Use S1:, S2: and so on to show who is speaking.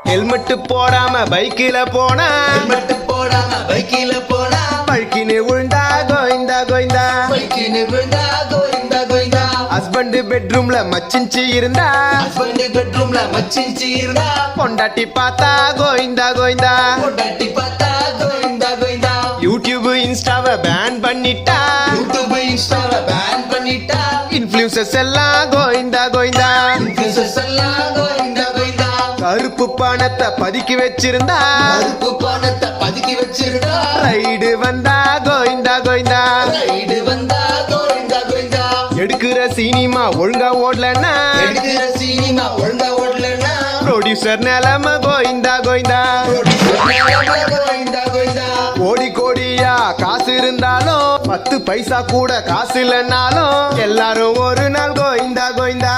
S1: helmet போடாம பைக்கில போனா பழுக்கின்னு விழுந்தா கோயிந்தா கோயிந்தா ஹஸ்பண்ட் பெட்ரூம்ல மச்சிஞ்சி இருந்தா பொண்டாட்டி பார்த்தா கோயிந்தா கோயிந்தா யூடியூப் இன்ஸ்டாவை பேன் பண்ணிட்டா இன்ஃப்ளூயன்சர்ஸ் எல்லாம் கோயிந்தா கோயிந்தா கருப்பு பணத்தை பதுக்கி வச்சிருந்தா ரைடு வந்தா கோயிந்தா கோயிந்தா எடுக்கிற சினிமா ஒழுங்கா ஓடலன்னா ப்ரொடியூசர் நிலைமை கோயிந்தா கோயிந்தா கோடி கோடியா காசு இருந்தாலும் 10 பைசா கூட காசு இல்லைன்னாலும் எல்லாரும் ஒரு நாள் கோயிந்தா கோயிந்தா